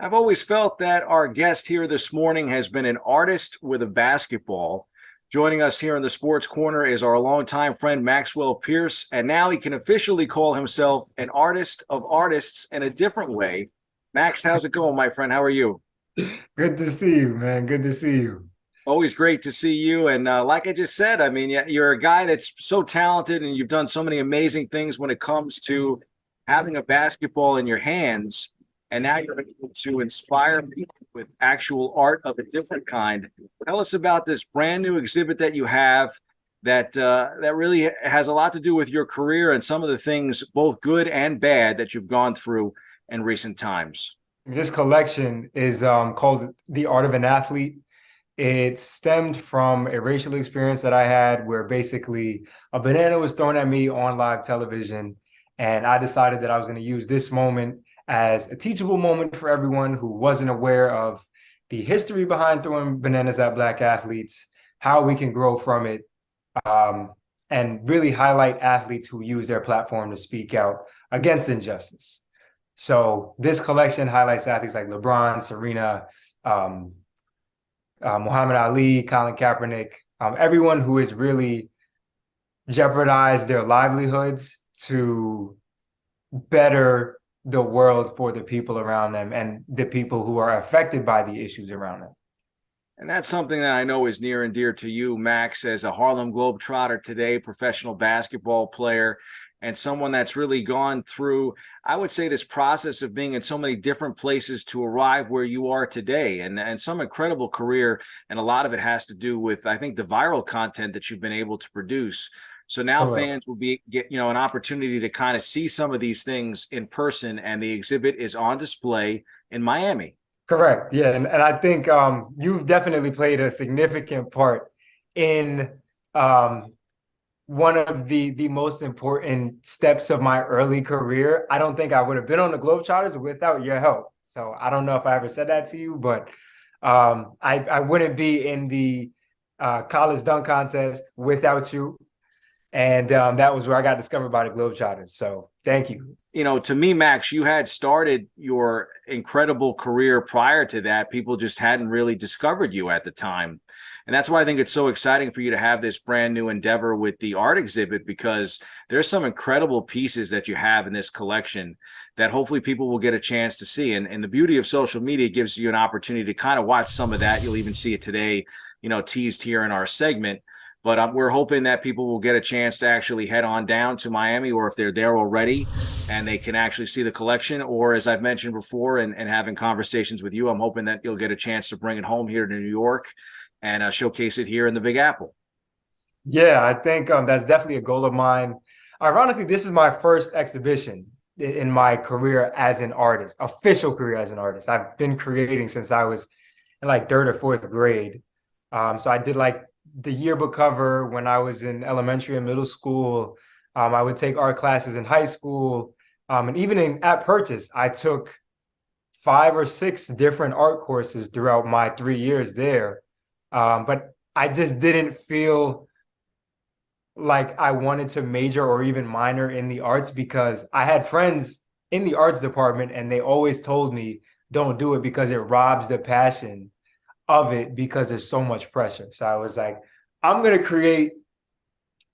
I've always felt that our guest here this morning has been an artist with a basketball. Joining us here in the Sports Corner is our longtime friend Maxwell Pierce, and now he can officially call himself an artist of artists in a different way. Max, how's it going, my friend? How are you? Good to see you, man. Good to see you. Always great to see you. And like I just said, I mean, you're a guy that's so talented and you've done so many amazing things when it comes to having a basketball in your hands. And now you're able to inspire people with actual art of a different kind. Tell us about this brand new exhibit that you have that really has a lot to do with your career and some of the things, both good and bad, that you've gone through in recent times. This collection is called The Art of an Athlete. It stemmed from a racial experience that I had where basically a banana was thrown at me on live television. And I decided that I was going to use this moment as a teachable moment for everyone who wasn't aware of the history behind throwing bananas at Black athletes, how we can grow from it, and really highlight athletes who use their platform to speak out against injustice. So this collection highlights athletes like LeBron, Serena, um, Muhammad Ali, Colin Kaepernick, everyone who has really jeopardized their livelihoods to better the world for the people around them and the people who are affected by the issues around them. And that's something that I know is near and dear to you, Max, as a Harlem Globetrotter today, professional basketball player, and someone that's really gone through, I would say, this process of being in so many different places to arrive where you are today, and some incredible career. And a lot of it has to do with, I think, the viral content that you've been able to produce. So now Correct. fans will get an opportunity to kind of see some of these things in person, and the exhibit is on display in Miami. Correct. Yeah. And I think you've definitely played a significant part in one of the most important steps of my early career. I don't think I would have been on the Globetrotters without your help. So I don't know if I ever said that to you, but I wouldn't be in the college dunk contest without you. And that was where I got discovered by the Globetrotters. So thank you. To me, Max, you had started your incredible career prior to that. People just hadn't really discovered you at the time. And that's why I think it's so exciting for you to have this brand new endeavor with the art exhibit, because there's some incredible pieces that you have in this collection that hopefully people will get a chance to see. And the beauty of social media gives you an opportunity to kind of watch some of that. You'll even see it today, teased here in our segment. But we're hoping that people will get a chance to actually head on down to Miami, or if they're there already and they can actually see the collection. Or as I've mentioned before, and having conversations with you, I'm hoping that you'll get a chance to bring it home here to New York and showcase it here in the Big Apple. Yeah, I think that's definitely a goal of mine. Ironically, this is my first exhibition in my career as an artist, official career as an artist. I've been creating since I was in like third or fourth grade. So I did like the yearbook cover when I was in elementary and middle school. I would take art classes in high school. And even at Purchase, I took 5 or 6 different art courses throughout my 3 years there. But I just didn't feel like I wanted to major or even minor in the arts because I had friends in the arts department and they always told me, don't do it because it robs the passion of it because there's so much pressure. So I was like, I'm going to create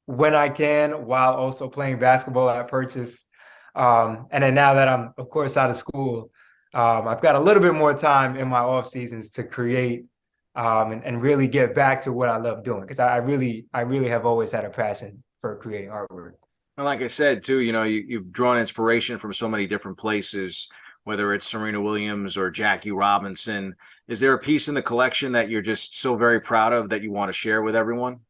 when I can while also playing basketball at Purchase. And then now that I'm, of course, out of school, I've got a little bit more time in my off seasons to create and really get back to what I love doing because I really have always had a passion for creating artwork. And like I said, too, you've drawn inspiration from so many different places, whether it's Serena Williams or Jackie Robinson. Is there a piece in the collection that you're just so very proud of that you want to share with everyone?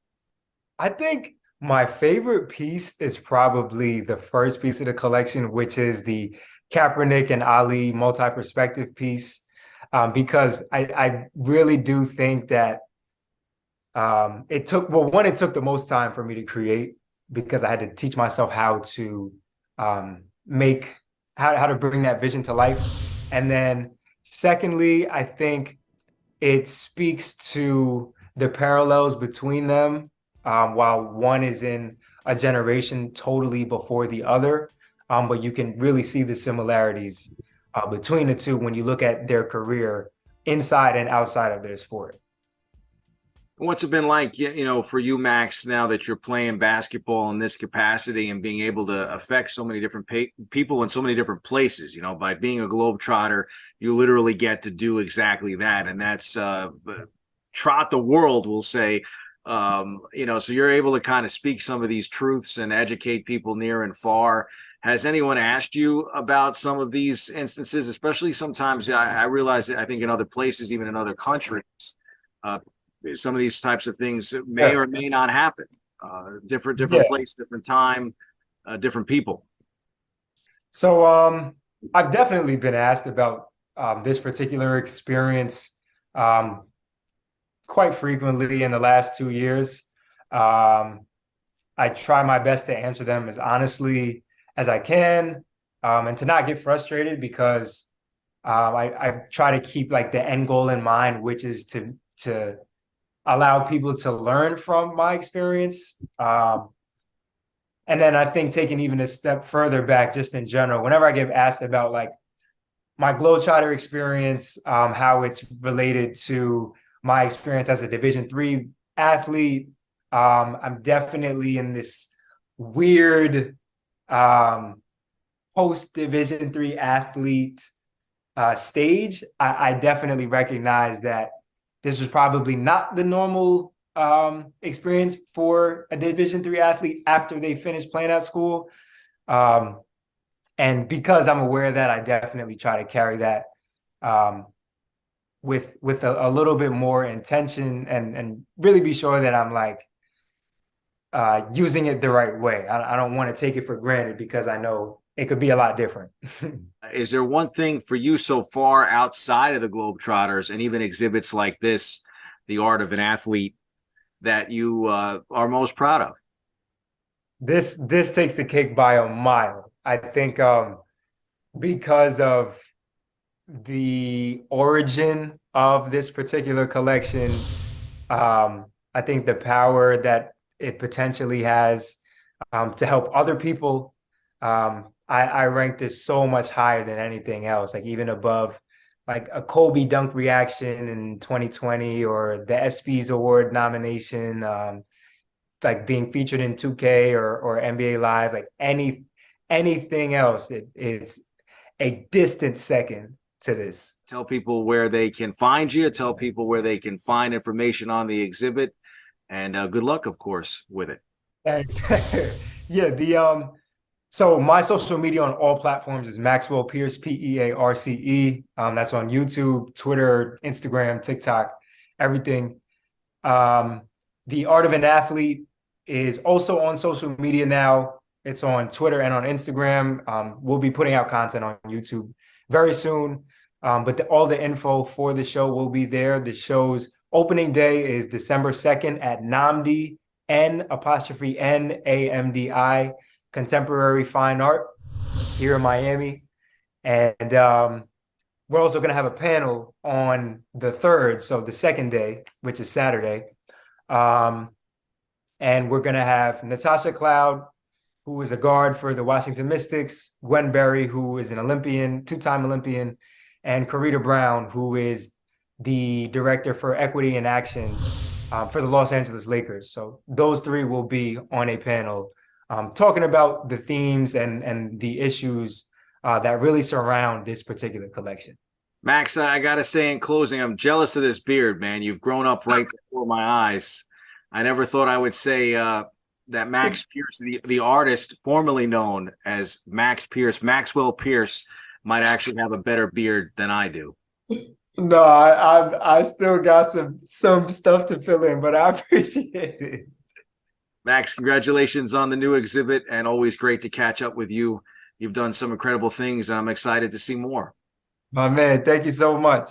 I think my favorite piece is probably the first piece of the collection, which is the Kaepernick and Ali multi-perspective piece, because I really do think that it took, well, one, it took the most time for me to create because I had to teach myself how to make, how to bring that vision to life. And then secondly, I think it speaks to the parallels between them, while one is in a generation totally before the other. But you can really see the similarities between the two when you look at their career inside and outside of their sport. What's it been like, for you, Max, now that you're playing basketball in this capacity and being able to affect so many different people in so many different places? By being a globetrotter, you literally get to do exactly that, and that's trot the world, we'll say. So you're able to kind of speak some of these truths and educate people near and far. Has anyone asked you about some of these instances, especially sometimes I realize that I think in other places, even in other countries, uh, some of these types of things may Yeah. or may not happen. Different Yeah. place, different time, different people. So I've definitely been asked about this particular experience um, quite frequently in the last 2 years. Um, I try my best to answer them as honestly as I can, and to not get frustrated because I try to keep like the end goal in mind, which is to allow people to learn from my experience. And then I think taking even a step further back, just in general, whenever I get asked about like my Globetrotter experience, how it's related to my experience as a Division III athlete, I'm definitely in this weird post Division III athlete stage. I definitely recognize that this was probably not the normal experience for a Division III athlete after they finish playing at school. Um, and because I'm aware of that, I definitely try to carry that um, with a little bit more intention and really be sure that I'm like using it the right way. I don't want to take it for granted because I know it could be a lot different. Is there one thing for you so far outside of the Globetrotters and even exhibits like this, the art of an athlete, that you are most proud of? This takes the cake by a mile. I think because of the origin of this particular collection, I think the power that it potentially has to help other people. I rank this so much higher than anything else, like even above like a Kobe dunk reaction in 2020 or the ESPYs award nomination, like being featured in 2K or NBA Live, like anything else, it's a distant second to this. Tell people where they can find you, tell people where they can find information on the exhibit, and good luck, of course, with it. Thanks. Yeah, the so my social media on all platforms is Maxwell Pierce, Pearce. That's on YouTube, Twitter, Instagram, TikTok, everything. Um, the Art of an Athlete is also on social media now. It's on Twitter and on Instagram. We'll be putting out content on YouTube very soon. But all the info for the show will be there. The show's opening day is December 2nd at NAMDI, N'AMDI, Contemporary Fine Art here in Miami. And we're also going to have a panel on the 3rd, so the second day, which is Saturday. And we're going to have Natasha Cloud, who is a guard for the Washington Mystics, Gwen Berry, who is an Olympian, two-time Olympian, and Karita Brown, who is the director for equity and action for the Los Angeles Lakers. So those three will be on a panel talking about the themes and the issues that really surround this particular collection. Max, I got to say in closing, I'm jealous of this beard, man. You've grown up right before my eyes. I never thought I would say that Max Pierce, the artist formerly known as Max Pierce, Maxwell Pierce, might actually have a better beard than I do. No, I still got some stuff to fill in, but I appreciate it. Max, congratulations on the new exhibit, and always great to catch up with you. You've done some incredible things, and I'm excited to see more. My man, thank you so much.